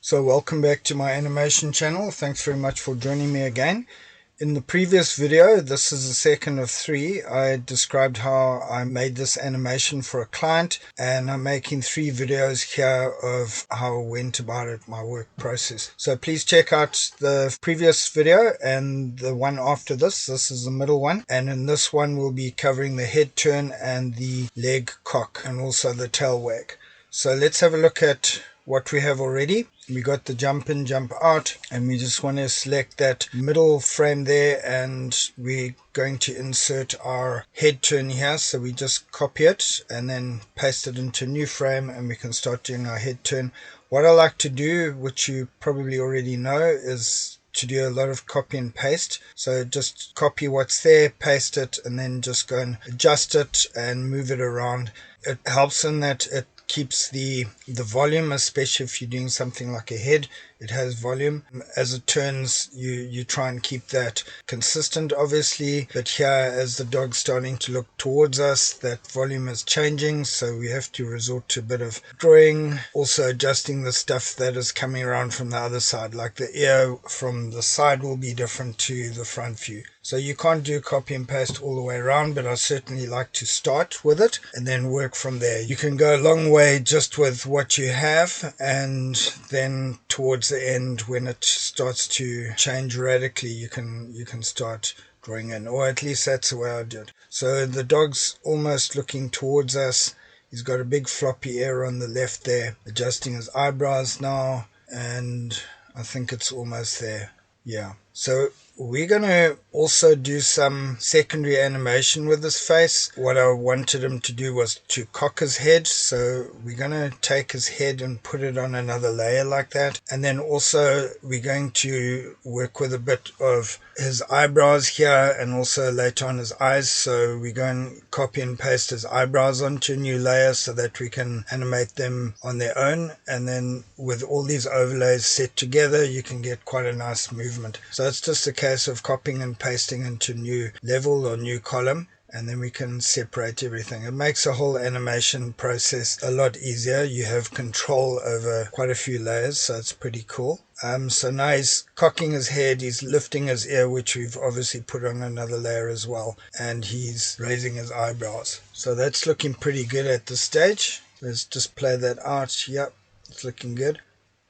So welcome back to my animation channel. Thanks very much for joining me again. In the previous video, this is the second of three, I described how I made this animation for a client, and I'm making 3 videos here of how I went about it, my work process. So please check out the previous video and the one after this. This is the middle one, and in this one we'll be covering the head turn and the leg cock and also the tail wag. So let's have a look at what we have already. We got the jump in, jump out, and we just want to select that middle frame there, and we're going to insert our head turn here. So we just copy it and then paste it into a new frame, and we can start doing our head turn. What I like to do, which you probably already know, is to do a lot of copy and paste. So just copy what's there, paste it, and then just go and adjust it and move it around. It helps in that it keeps the volume, especially if you're doing something like a head. It has volume. As it turns, you try and keep that consistent, obviously, but here, as the dog's starting to look towards us, that volume is changing, so we have to resort to a bit of drawing, also adjusting the stuff that is coming around from the other side, like the ear from the side will be different to the front view. So you can't do copy and paste all the way around, but I certainly like to start with it and then work from there. You can go a long way just with what you have, and then towards the end, when it starts to change radically, you can start drawing in, or at least that's the way I do it. So the dog's almost looking towards us. He's got a big floppy ear on the left there, adjusting his eyebrows now, and I think it's almost there. Yeah, so we're going to also do some secondary animation with his face. What I wanted him to do was to cock his head, so we're going to take his head and put it on another layer like that. And then also we're going to work with a bit of his eyebrows here and also later on his eyes. So we're going to copy and paste his eyebrows onto a new layer so that we can animate them on their own. And then with all these overlays set together, you can get quite a nice movement. So it's just a case of copying and pasting into new level or new column, and then we can separate everything. It makes the whole animation process a lot easier. You have control over quite a few layers, so it's pretty cool. So now he's cocking his head, he's lifting his ear, which we've obviously put on another layer as well, and he's raising his eyebrows. So that's looking pretty good at this stage. Let's just play that out. Yep, it's looking good.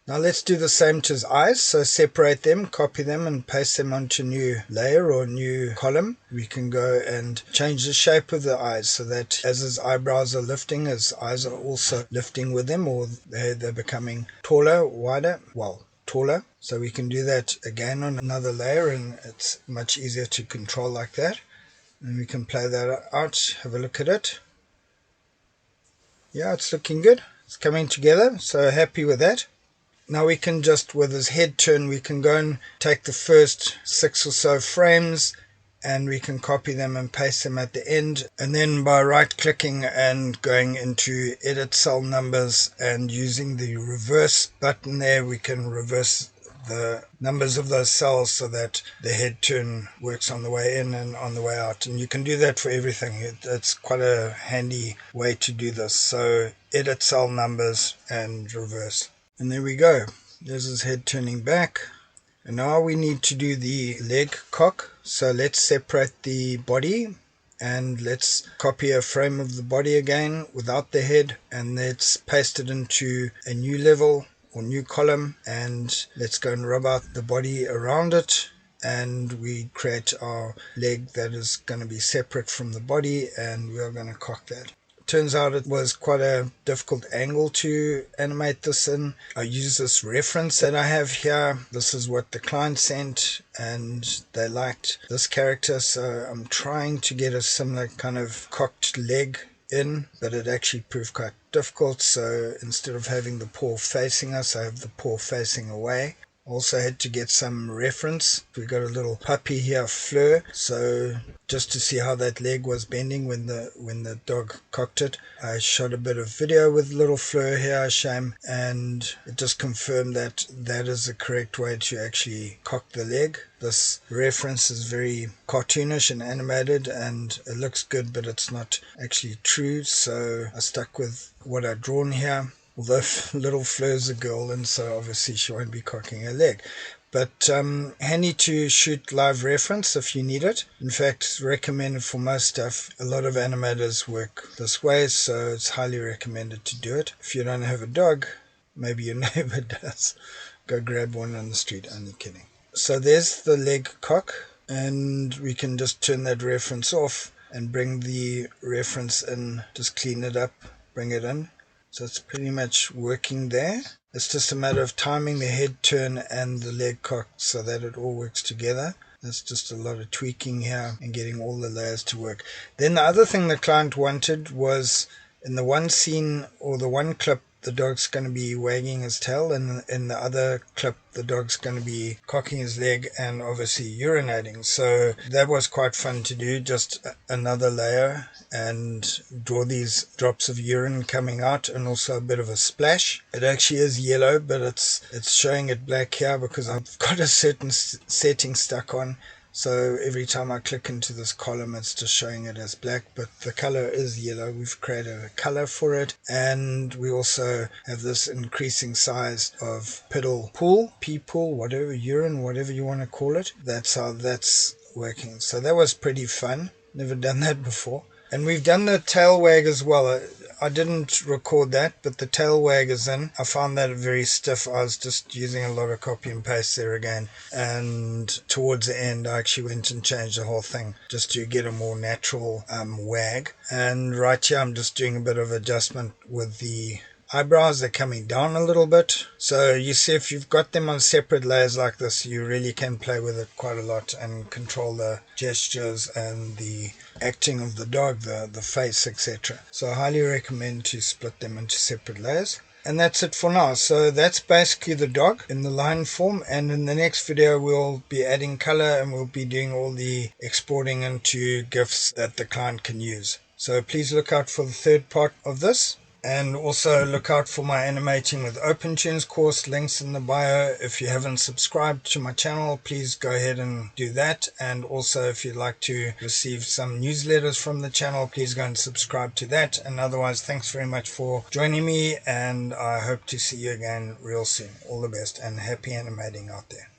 Now let's do the same to his eyes. So separate them, copy them, and paste them onto a new layer or new column. We can go and change the shape of the eyes so that as his eyebrows are lifting, his eyes are also lifting with them, or they're becoming taller, wider, taller. So we can do that again on another layer, and it's much easier to control like that. And we can play that out, have a look at it. Yeah, it's looking good. It's coming together, so happy with that. Now we can just, with his head turn, we can go and take the first 6 or so frames and we can copy them and paste them at the end. And then by right clicking and going into edit cell numbers and using the reverse button there, we can reverse the numbers of those cells so that the head turn works on the way in and on the way out. And you can do that for everything. It's quite a handy way to do this. So edit cell numbers and reverse. And there we go. There's his head turning back. And now we need to do the leg cock. So let's separate the body and let's copy a frame of the body again without the head, and let's paste it into a new level or new column, and let's go and rub out the body around it, and we create our leg that is going to be separate from the body, and we are going to cock that. Turns out it was quite a difficult angle to animate this in. I use this reference that I have here. This is what the client sent, and they liked this character, so I'm trying to get a similar kind of cocked leg in, but it actually proved quite difficult. So instead of having the paw facing us, I have the paw facing away. Also had to get some reference. We got a little puppy here, Fleur, so just to see how that leg was bending when the dog cocked it, I shot a bit of video with little Fleur here, shame, and it just confirmed that that is the correct way to actually cock the leg. This reference is very cartoonish and animated, and it looks good, but it's not actually true, so I stuck with what I'd drawn here. although little Fleur's a girl, and so obviously she won't be cocking her leg. But handy to shoot live reference if you need it. In fact, recommended for most stuff. A lot of animators work this way, so it's highly recommended to do it. If you don't have a dog, maybe your neighbor does, go grab one on the street. Only kidding. So there's the Legcock, and we can just turn that reference off and bring the reference in, just clean it up, bring it in. So it's pretty much working there. It's just a matter of timing the head turn and the Legcock so that it all works together. That's just a lot of tweaking here and getting all the layers to work. Then the other thing the client wanted was, in the one scene or the one clip, the dog's going to be wagging his tail, and in the other clip the dog's going to be cocking his leg and obviously urinating. So that was quite fun to do, just another layer, and draw these drops of urine coming out and also a bit of a splash. It actually is yellow, but it's showing it black here because I've got a certain setting stuck on. So every time I click into this column, it's just showing it as black, but the color is yellow. We've created a color for it, and we also have this increasing size of pedal pool, pee pool, whatever, urine, whatever you want to call it. That's how that's working. So that was pretty fun. Never done that before. And we've done the tail wag as well. I didn't record that, but the tail wag is in. I found that very stiff. I was just using a lot of copy and paste there again. And towards the end, I actually went and changed the whole thing just to get a more natural wag. And right here, I'm just doing a bit of adjustment with the eyebrows. They're coming down a little bit. So you see, if you've got them on separate layers like this, you really can play with it quite a lot and control the gestures and the acting of the dog, the face, etc. So I highly recommend to split them into separate layers. And that's it for now. So that's basically the dog in the line form, and in the next video we'll be adding color and we'll be doing all the exporting into GIFs that the client can use. So please look out for the third part of this. And also look out for my Animating with OpenToonz course, links in the bio. If you haven't subscribed to my channel, please go ahead and do that. And also, if you'd like to receive some newsletters from the channel, please go and subscribe to that. And otherwise, thanks very much for joining me, and I hope to see you again real soon. All the best and happy animating out there.